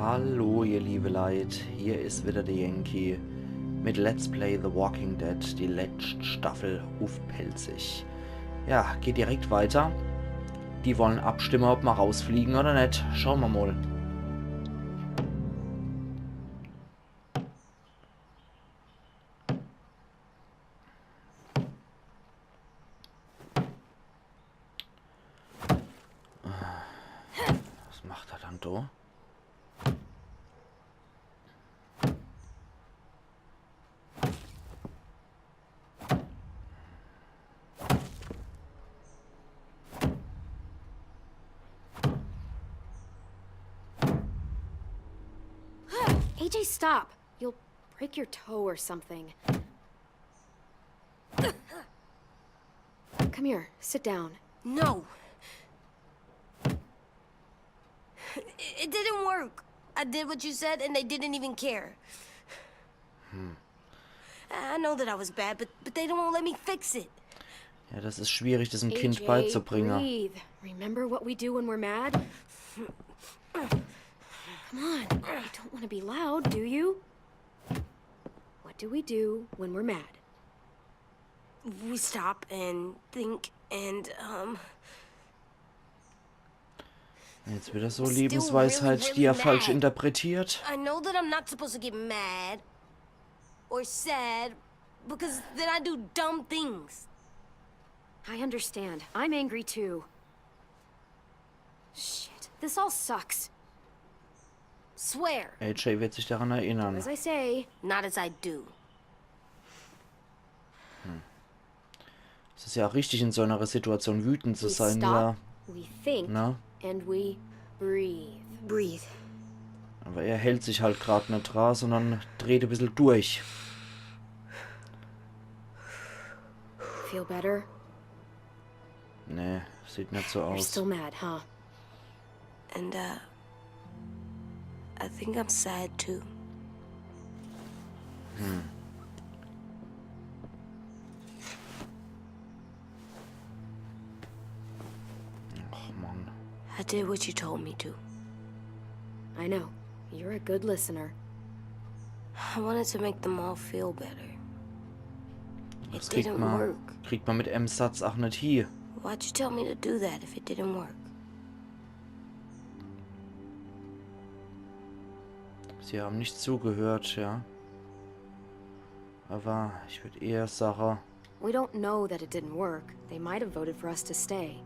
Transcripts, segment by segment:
Hallo ihr liebe Leid, hier ist wieder der Yankee mit Let's Play The Walking Dead, die letzte Staffel aufpelzig. Ja, geht direkt weiter. Die wollen abstimmen, ob wir rausfliegen oder nicht. Schauen wir mal. Was macht er dann da? AJ, stop! You'll break your toe or something. Come here, sit down. No. It didn't work. I did what you said and they didn't even care. I know that I was bad, but they don't let me fix it. Ja, das ist schwierig, das einem Kind AJ, beizubringen. breathe. Remember what we do when we're mad? Come on, you don't want to be loud, do you? What do we do when we're mad? We stop and think and, Jetzt wird das so Lebensweisheit, die er falsch interpretiert. I know that I'm not supposed to get mad or sad because then I do dumb things. I understand. I'm angry too. Shit, this all sucks. Swear. AJ wird sich daran erinnern. As I say, Not as I do. Es ist ja richtig, in so einer Situation wütend zu we sein, stop, ja. we think, Na? and we breathe. Breathe. Aber er hält sich halt gerade nicht dran, sondern dreht ein bisschen durch. Feel better? Nee, sieht nicht so You're aus. still mad, huh? And, I think I'm sad too. Ach Mann. I did what you told me to. I know. You're a good listener. I wanted to make them all feel better. Das It didn't work. kriegt man mit einem Satz auch nicht hier. Why'd you tell me to do that if it didn't work? Sie haben nicht zugehört, ja. Aber ich würde eher sagen, We don't know that it didn't work. They might have voted for us to stay.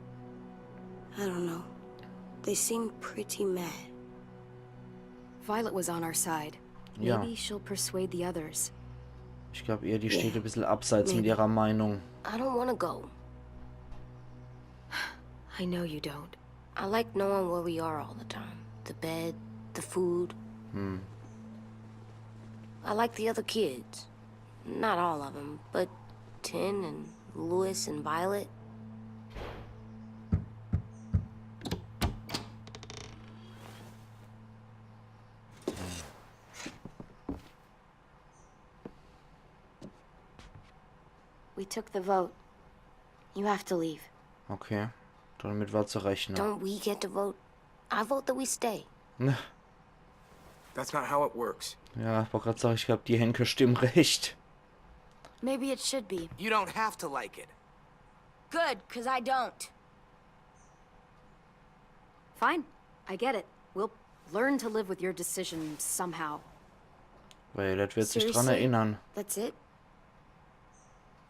I don't know. They seemed pretty mad. Violet was on our side. Ja. Maybe she'll persuade the others. ich glaube eher, die steht ein bisschen abseits mit Maybe. ihrer Meinung. I don't want to go. I know you don't. I like knowing where we are all the time. The bed, the food. I like the other kids. Not all of them, but Tin and Louis and Violet. We took the vote. You have to leave. Okay, damit war zu rechnen. Don't we get to vote? I vote that we stay. That's not how it works. Ja, ich wollte gerade sagen, ich glaube, die Henke stimmen recht. Maybe it should be. You don't have to like it. Good, because I don't. Fine. I get it. We'll learn to live with your decision somehow. Violet wird sich dran Seriously? erinnern. That's it?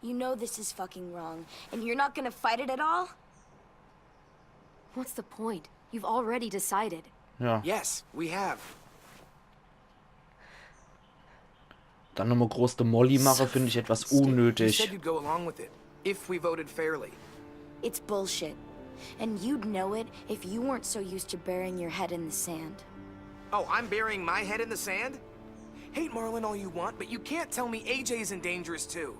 You know this is fucking wrong, and you're not gonna fight it at all? What's the point? You've already decided. Ja, Yes, we have. dann nochmal groß de Molly mache, finde ich etwas You said unnötig. you'd go along with it, if we voted fairly. It's bullshit. And you'd know it if you weren't so used to burying your head in the sand. Oh, I'm burying my head in the sand? Hate Marlon all you want, but you can't tell me AJ's in dangerous too.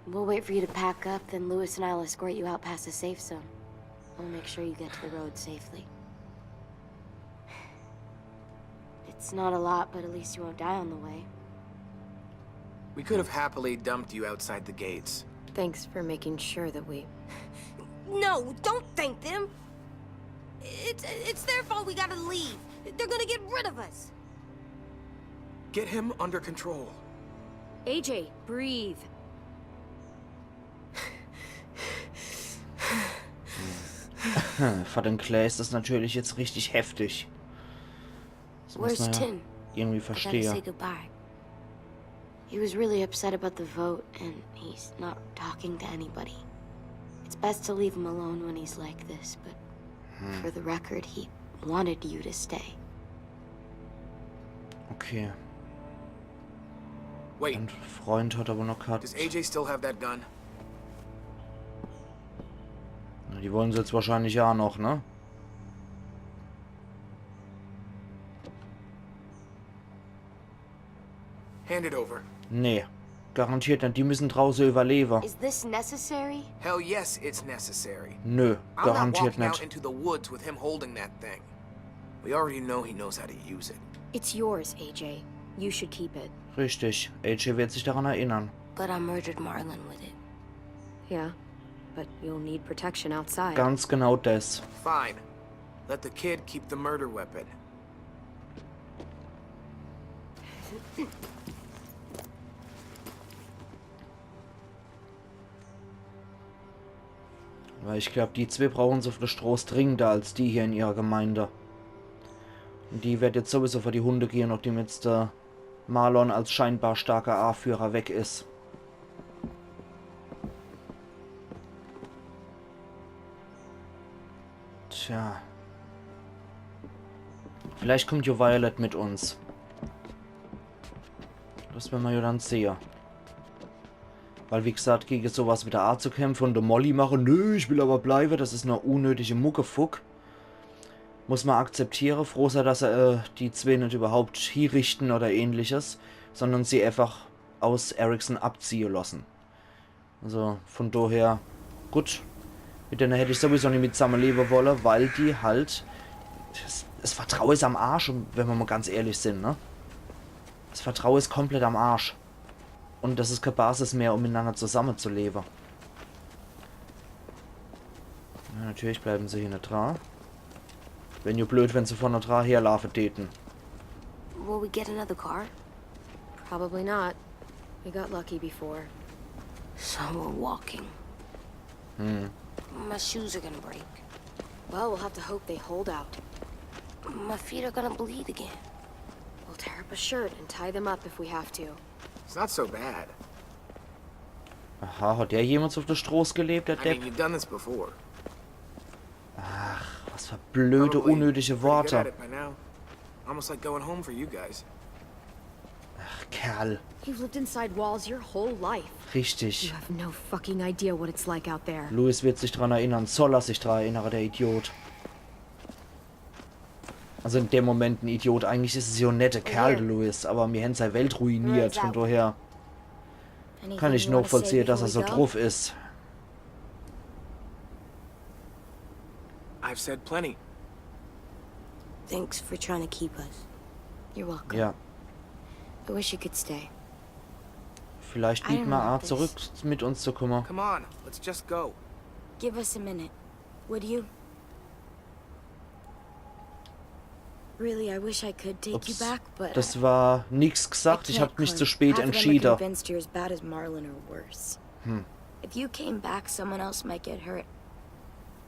We'll wait for you to pack up, then Louis and I'll escort you out past the safe zone. We'll make sure you get to the road safely. It's not a lot, but at least you won't die on the way. We could have happily dumped you outside the gates. Thanks for making sure that we... No, don't thank them. It's their fault we gotta leave. They're gonna get rid of us. Get him under control. AJ, breathe. Vater Clay ist das natürlich jetzt richtig heftig. Das muss Where's man ja Tin? irgendwie I gotta say verstehen. goodbye. He was really upset about the vote, and he's not talking to anybody. It's best to leave him alone when he's like this, but for the record, he wanted you to stay. Okay. Wait, Ein Freund hat aber noch gehabt. does AJ still have that gun? Die wollen sie jetzt wahrscheinlich ja noch, ne? Hand it over. Nee. Garantiert nicht. Die müssen draußen überleben. Is this necessary? Hell yes, it's necessary. Nö, I'm not garantiert walking out nicht. into the woods with him holding that thing. We already know he knows how to use it. It's yours, AJ. You should keep it. Richtig. AJ wird sich daran erinnern. But I murdered Marlon with it. Yeah, but you'll need protection outside. Ganz genau das. Fine. Let the kid keep the murder weapon. Weil ich glaube, die zwei brauchen so viel Stroß dringender als die hier in ihrer Gemeinde. Und die wird jetzt sowieso für die Hunde gehen, nachdem jetzt der Marlon als scheinbar starker A-Führer weg ist. Tja. Vielleicht kommt jo Violet mit uns. Das werden wir ja dann sehen. Weil, wie gesagt, gegen sowas mit der A zu kämpfen und der Molly machen, nö, ich will aber bleiben, das ist eine unnötige Muckefuck. Muss man akzeptieren. Froh sein, dass er die zwei nicht überhaupt hier richten oder ähnliches, sondern sie einfach aus Erickson abziehen lassen. Also, von daher, gut. Mit denen hätte ich sowieso nicht mit zusammenleben wollen, weil die halt... Das Vertrauen ist am Arsch, wenn wir mal ganz ehrlich sind, ne? Das Vertrauen ist komplett am Arsch. Und das ist keine Basis mehr, um miteinander zusammenzuleben. Ja, natürlich bleiben sie hier nicht dran. Wenn ihr blöd, wenn sie von der dran herlaufen täten. Will we get another car? Probably not. We got lucky before. So we're walking. My shoes are gonna break. Well, we'll have to hope they hold out. My feet are gonna bleed again. We'll tear up a shirt and tie them up if we have to. It's not so bad. Aha, hat der jemals auf der Straße gelebt, der I mean, Depp? you've done this before. Ach, was für blöde, Probably unnötige pretty good at Worte. it by now. Almost like going home for you guys. Ach, Kerl. You've lived inside walls your whole life. You Richtig. have no fucking idea what it's like out there. Louis wird sich dran erinnern. Soll er sich dran erinnern, der Idiot. Also in dem Moment ein Idiot. Eigentlich ist es ja ein netter Kerl, der Louis. Aber mir haben seine Welt ruiniert. Von daher kann ich noch vollziehen, dass er so drauf ist. I've said plenty. Thanks for trying to keep us. You're welcome. Ja. I wish you could stay. Vielleicht I liegt don't mal know A this. zurück mit uns zu kommen. Come on, let's just go. Give us a minute, would you? Really, I wish I could take you Ups. back, but Das war nichts I gesagt. Ich can't, habe mich Clem. zu spät Half of them are entschieden. convinced you're as bad as Marlon or worse. If you came back, someone else might get hurt.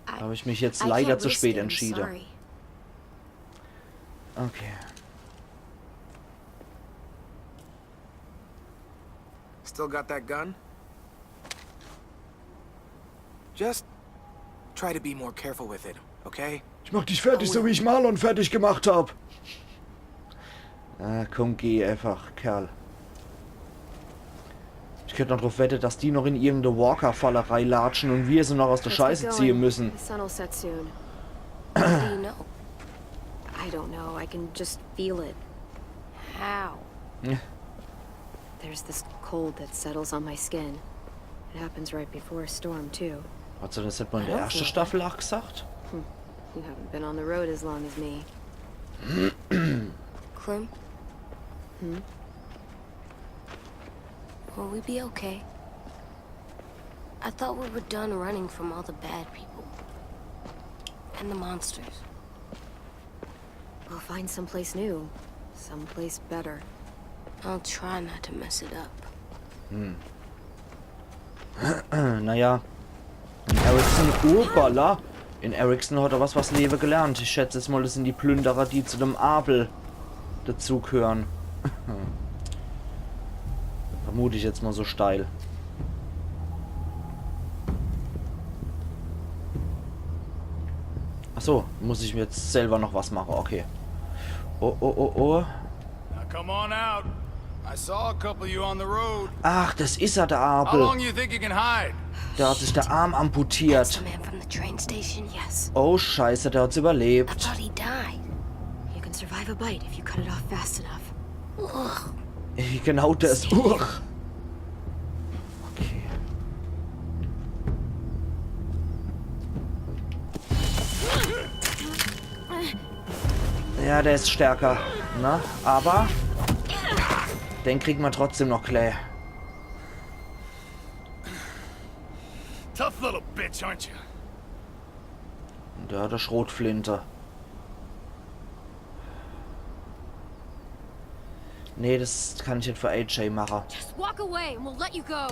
Da habe ich mich jetzt I leider can't zu risk spät it, I'm entschieden. sorry. Okay. Still got that gun? Just try to be more careful with it, okay? Ich mach dich fertig, so wie ich Marlon fertig gemacht habe. Ah, komm, geh einfach, Kerl. Ich könnte noch drauf wetten, dass die noch in irgendeine Walker-Falle latschen und wir sie noch aus der Let's Scheiße get ziehen going. müssen. The sun'll set soon. How do you know? I don't know. I can just feel it. How? There's this cold that settles on my skin. It happens right before a storm, too. Hat sie das nicht mal in der ersten Staffel auch gesagt? You haven't been on the road as long as me. Clem? Will we be okay? I thought we were done running from all the bad people. And the monsters. We'll find someplace new. Someplace better. I'll try not to mess it up. Naja. In Erickson, Opala. In Erickson hat er was Lewe gelernt. Ich schätze es mal, das sind die Plünderer, die zu dem Abel dazugehören. Vermute ich jetzt mal so steil. Achso, muss ich mir jetzt selber noch was machen. Okay. Oh, oh, oh, oh. Now come on out. I saw a couple of you on the road. Ach, das ist er, der How Abel. long you think you can hide? Der hat sich der Arm amputiert. The man from the train station? Yes. Oh, scheiße, der hat's I überlebt. thought he died. You can survive a bite if you cut it off fast enough. Ugh. Genau das. Okay. Ja, der ist stärker. Ne? Aber den kriegen wir trotzdem noch Clay. Tough little bitch, aren't you? Der hat eine Schrotflinte. Nee, das kann ich nicht für AJ machen. Just walk away and we'll let you go.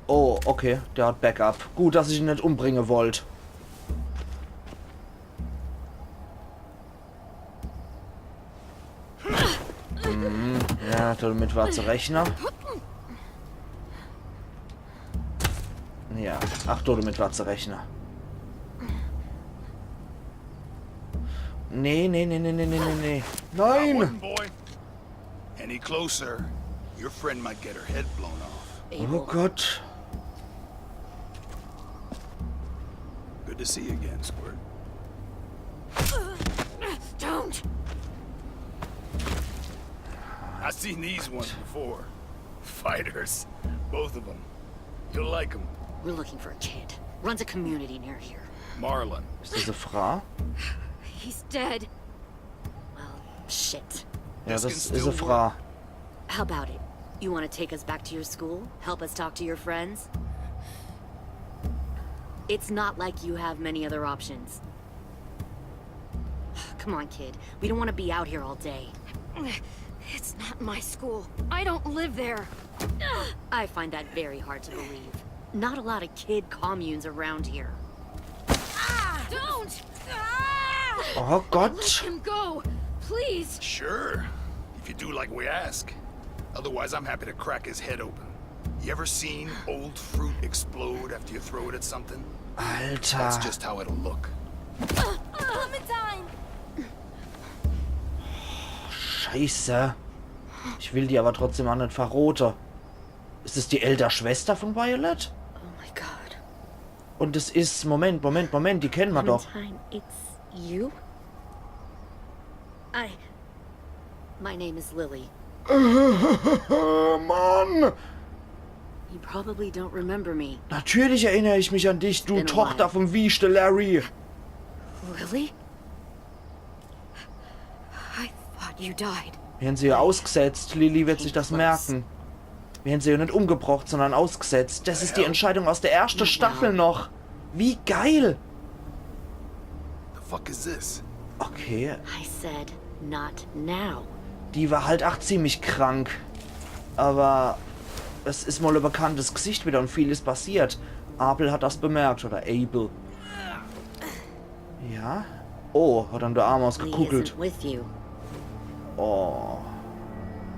Oh, okay. Der hat Backup. Gut, dass ich ihn nicht umbringen wollte. Ja, damit war zu rechnen. Ja, ach, damit war zu rechnen. Nee. I Nein! wouldn't, boy. Any closer, your friend might get her head blown off. Oh Gott. Good to see you again, Squirt. Don't! I've seen these ones before. Fighters. Both of them. You'll like them. We're looking for a kid. Runs a community near here. Marlon. Ist das eine Frau? He's dead. Well, shit. Ja, This das can ist still eine Frau. How about it? You want to take us back to your school? Help us talk to your friends? It's not like you have many other options. Come on, kid. We don't want to be out here all day. It's not my school. I don't live there. I find that very hard to believe. Not a lot of kid communes around here. Don't! Oh Gott. Let him go! Please! Sure. If you do like we ask. Otherwise, I'm happy to crack his head open. You ever seen old fruit explode after you throw it at something? That's Alter. just how it'll look. Clementine! Scheiße. Ich will die aber trotzdem auch nicht verroten. Ist es die ältere Schwester von Violet? Oh my god. Und es ist... Moment, die kennen wir doch. Clementine, it's you? My name is Lily. Mann! You probably don't remember me. Natürlich erinnere ich mich an dich, du Been a Tochter while. vom Wiechte Larry. Lily? I thought you died. Werden sie ja ausgesetzt. Lily wird sich das merken. Werden sie ja nicht umgebracht, sondern ausgesetzt. Das ist die Entscheidung aus der ersten Staffel noch. Wie geil! The fuck is this? Okay, I said not now. die war halt auch ziemlich krank. Aber es ist mal ein bekanntes Gesicht wieder und viel ist passiert. Abel hat das bemerkt, oder Abel. Ja? Oh, hat dann der Arm Lee ausgekugelt. isn't with you, Oh,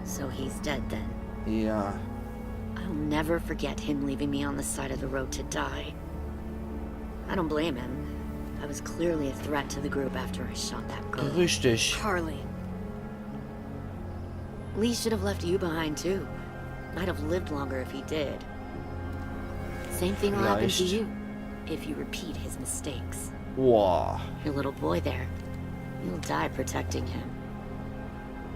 so he's dead then. ja. I'll never forget him leaving me on the side of the road to die. I don't blame him. I was clearly a threat to the group after I shot that girl. Richtig. Carly. Lee should have left you behind too. I'd have lived longer if he did. Same thing will happen to Vielleicht. you if you repeat his mistakes. Wow. Your little boy there, you'll die protecting him.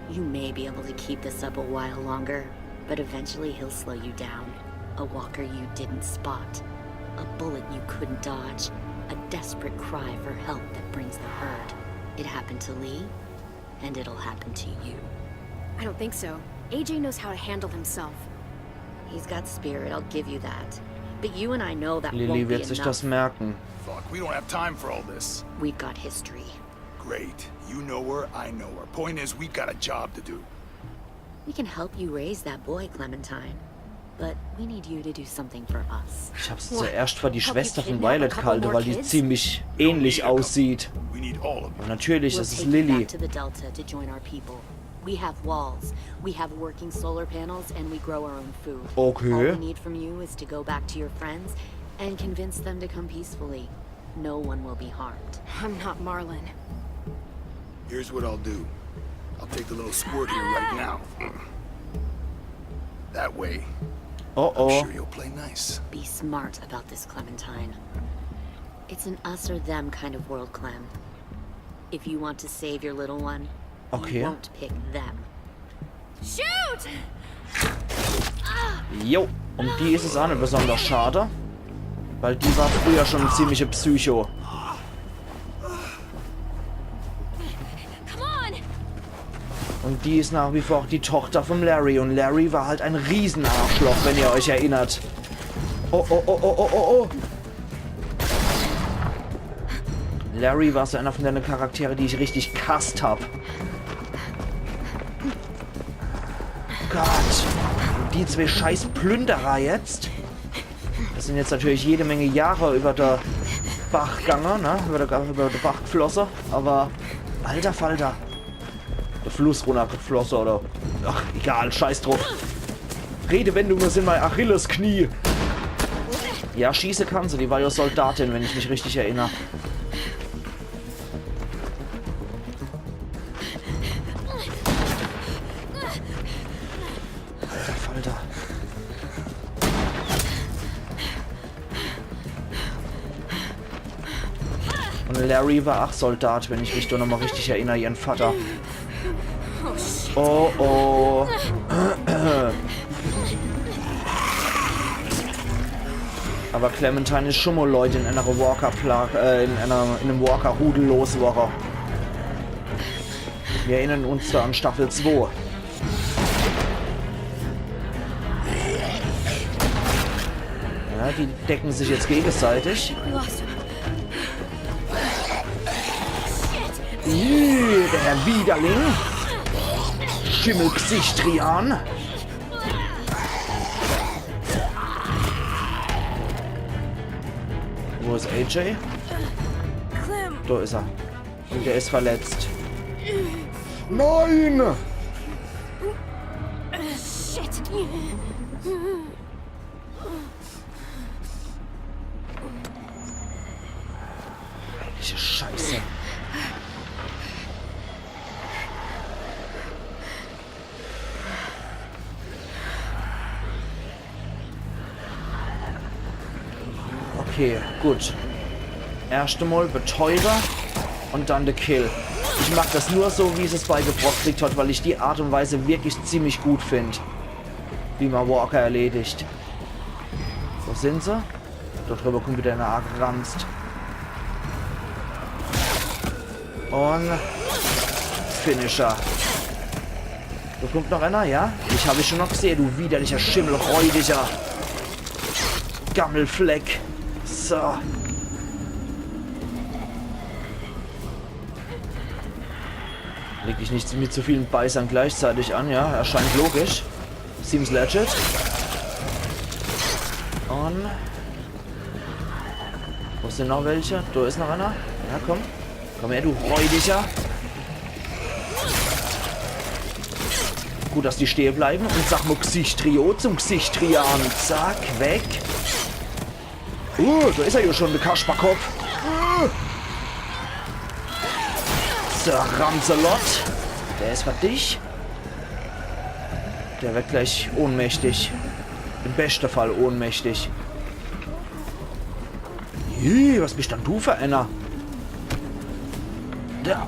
You may be able to keep this up a while longer, but eventually he'll slow you down. A walker you didn't spot. A bullet you couldn't dodge. A desperate cry for help that brings the herd. It happened to Lee, and it'll happen to you. I don't think so. AJ knows how to handle himself. He's got spirit, I'll give you that. But you and I know that Lily won't be wird sich enough. das merken. Fuck, we don't have time for all this. We've got history. Great. You know her, I know her. Point is, we've got a job to do. We can help you raise that boy, Clementine. But we need you to do something for us. Ich hab's zuerst für die Help Schwester you von kidnap a Violet couple gehalten, more weil die kids? ziemlich ähnlich aussieht. We need all of you. Aber natürlich, We'll es ist take you Lily. back to the Delta to join our people. We have walls, we have working solar panels, and we grow our own food. Okay. All we need from you is to go back to your friends and convince them to come peacefully. No one will be harmed. I'm not Marlon. Here's what I'll do. I'll take the little squirt here right now. That way, Oh I'm oh. sure you'll play nice. Be smart about this, Clementine. It's an us or them kind of world, Clem. If you want to save your little one, Okay. you won't pick them. Shoot! Jo, um die ist es auch nicht besonders schade. Weil die war früher schon ein ziemliche Psycho. Come on! Und die ist nach wie vor auch die Tochter von Larry. Und Larry war halt ein Riesenarschloch, wenn ihr euch erinnert. Oh, oh, oh, oh, oh, oh, oh. Larry war so einer von den Charakteren, die ich richtig gehasst habe. Gott. Und die zwei scheiß Plünderer jetzt. Das sind jetzt natürlich jede Menge Jahre über der Bach gegangen, ne? Über der Bach geflossen. Aber alter Falter. Der Fluss runtergeflossen oder... Ach, egal, scheiß drauf. Redewendungen sind mein Achillesknie. Ja, schießen kann sie. Die war ja Soldatin, wenn ich mich richtig erinnere. Alter Falter. Und Larry war auch Soldat, wenn ich mich doch nochmal richtig erinnere, ihren Vater. Oh oh. Aber Clementine ist schon mal Leute in einer in einem Walker-Rudel loswache. Wir erinnern uns da an Staffel 2. Ja, die decken sich jetzt gegenseitig. We lost him. Der Herr Widerling. Schimmelgesicht Trian. Wo ist AJ? Clem! Da ist er. Und der ist verletzt. Nein! Shit! Welche Scheiße. Okay, gut. Erste Mal Betäuber und dann der Kill. Ich mache das nur so, wie es beigebracht gekriegt hat, weil ich die Art und Weise wirklich ziemlich gut finde. Wie man Walker erledigt. Wo sind sie? Dort drüber kommt wieder eine Arc geranzt. Und Finisher. Da kommt noch einer, ja? Ich habe schon noch gesehen, du widerlicher Schimmelräudiger. Gammelfleck. So. Leg ich nicht mit zu vielen Beißern gleichzeitig an, ja? Erscheint logisch. Seems legit. Und... Wo sind noch welche? Da ist noch einer. Ja, komm. Komm her, du Räudiger. Gut, dass die stehen bleiben. Und sag mal Gesicht-Trio zum Gesicht-Trian. Zack, weg. Da ist er ja schon, der Kasperkopf. So, Ramselot. Der ist für dich. Der wird gleich ohnmächtig. Im besten Fall ohnmächtig. Was bist denn du für einer? Der...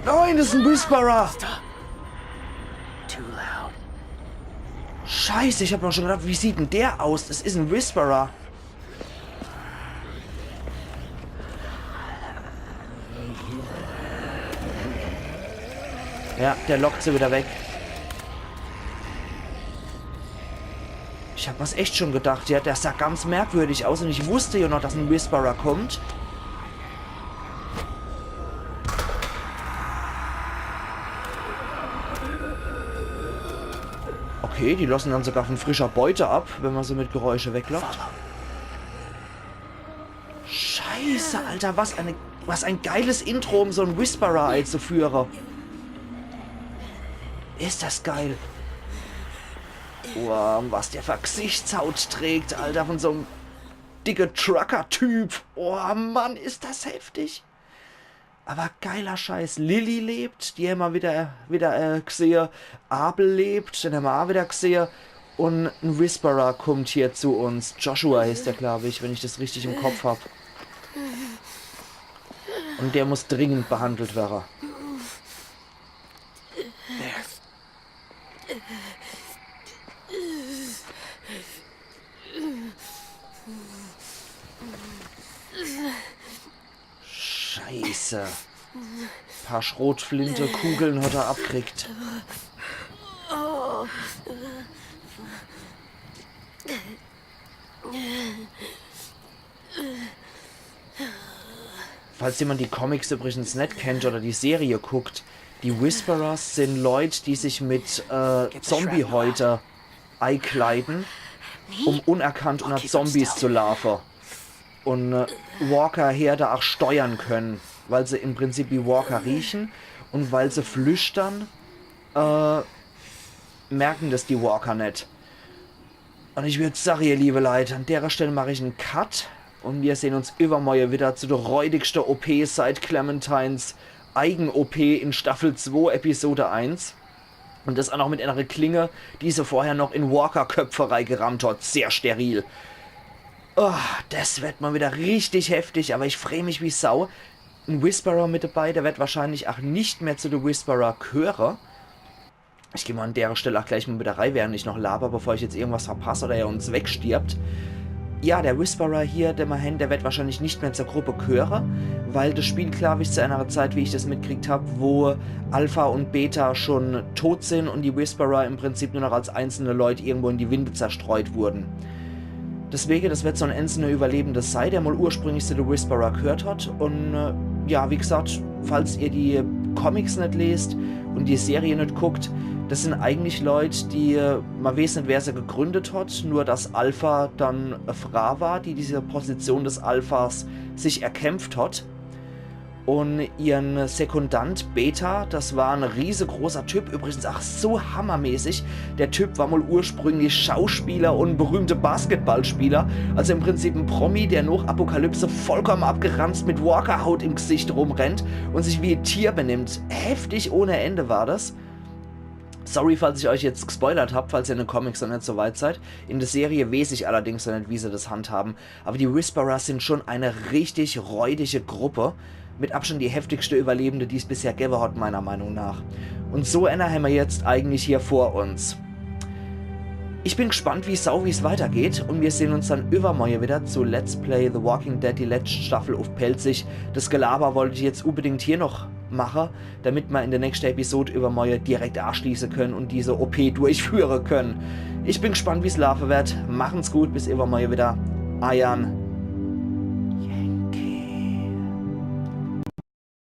Nein, das ist ein Whisperer. Scheiße, ich habe noch schon gedacht, wie sieht denn der aus? Das ist ein Whisperer. Ja, der lockt sie wieder weg. Ich habe mir's echt schon gedacht, ja, der sah ganz merkwürdig aus und ich wusste ja noch, dass ein Whisperer kommt. Okay, die lassen dann sogar von frischer Beute ab, wenn man sie mit Geräusche weglockt. Scheiße, Alter, was ein geiles Intro, um so einen Whisperer einzuführen. Ist das geil. Wow, was der für Gesichtshaut trägt, Alter, von so einem dicken Trucker-Typ. Oh Mann, ist das heftig. Aber geiler Scheiß. Lilly lebt, die haben wir wieder gesehen. Abel lebt, den haben wir auch wieder gesehen. Und ein Whisperer kommt hier zu uns. Joshua heißt der, glaube ich, wenn ich das richtig im Kopf habe. Und der muss dringend behandelt werden. Scheiße. Ein paar Schrotflinte, Kugeln hat er abkriegt. Falls jemand die Comics übrigens nicht kennt oder die Serie guckt, die Whisperers sind Leute, die sich mit Zombie-Häute einkleiden, um unerkannt unter Zombies zu laufen. Und Walker-Herde auch steuern können, weil sie im Prinzip wie Walker riechen und weil sie flüstern, merken das die Walker nicht. Und ich würde sagen, ihr liebe Leute, an der Stelle mache ich einen Cut und wir sehen uns übermorgen wieder zu der räudigsten OP seit Clementines Eigen-OP in Staffel 2, Episode 1. Und das auch noch mit einer Klinge, die sie vorher noch in Walker-Köpfe reingerammt hat. Sehr steril. Oh, das wird mal wieder richtig heftig, aber ich freue mich wie Sau. Ein Whisperer mit dabei, der wird wahrscheinlich auch nicht mehr zu den Whisperer gehören. Ich gehe mal an der Stelle auch gleich mal wieder rein, während ich noch laber, bevor ich jetzt irgendwas verpasse oder er uns wegstirbt. Ja, der Whisperer hier, der Mahen, der wird wahrscheinlich nicht mehr zur Gruppe gehören, weil das Spiel, glaube ich, zu einer Zeit, wie ich das mitgekriegt habe, wo Alpha und Beta schon tot sind und die Whisperer im Prinzip nur noch als einzelne Leute irgendwo in die Winde zerstreut wurden. Deswegen, das wird so ein einzelner Überlebender sein, der mal ursprünglich zu The Whisperer gehört hat. Und ja, wie gesagt, falls ihr die Comics nicht lest und die Serie nicht guckt, das sind eigentlich Leute, die, man weiß nicht, wer sie gegründet hat, nur dass Alpha dann eine Frau war, die diese Position des Alphas sich erkämpft hat. Und ihren Sekundant Beta, das war ein riesengroßer Typ, übrigens auch so hammermäßig. Der Typ war mal ursprünglich Schauspieler und berühmter Basketballspieler. Also im Prinzip ein Promi, der nach Apokalypse vollkommen abgeranzt mit Walker-Haut im Gesicht rumrennt und sich wie ein Tier benimmt. Heftig ohne Ende war das. Sorry, falls ich euch jetzt gespoilert habe, falls ihr in den Comics noch nicht so weit seid. In der Serie weiß ich allerdings noch nicht, wie sie das handhaben. Aber die Whisperers sind schon eine richtig räudige Gruppe. Mit Abstand die heftigste Überlebende, die es bisher gegeben hat, meiner Meinung nach. Und so einer haben wir jetzt eigentlich hier vor uns. Ich bin gespannt, wie es weitergeht. Und wir sehen uns dann übermorgen wieder zu Let's Play The Walking Dead, die letzte Staffel auf Pelzig. Das Gelaber wollte ich jetzt unbedingt hier noch machen, damit wir in der nächsten Episode übermorgen direkt anschließen können und diese OP durchführen können. Ich bin gespannt, wie es laufen wird. Machen's gut, bis übermorgen wieder. Ayan.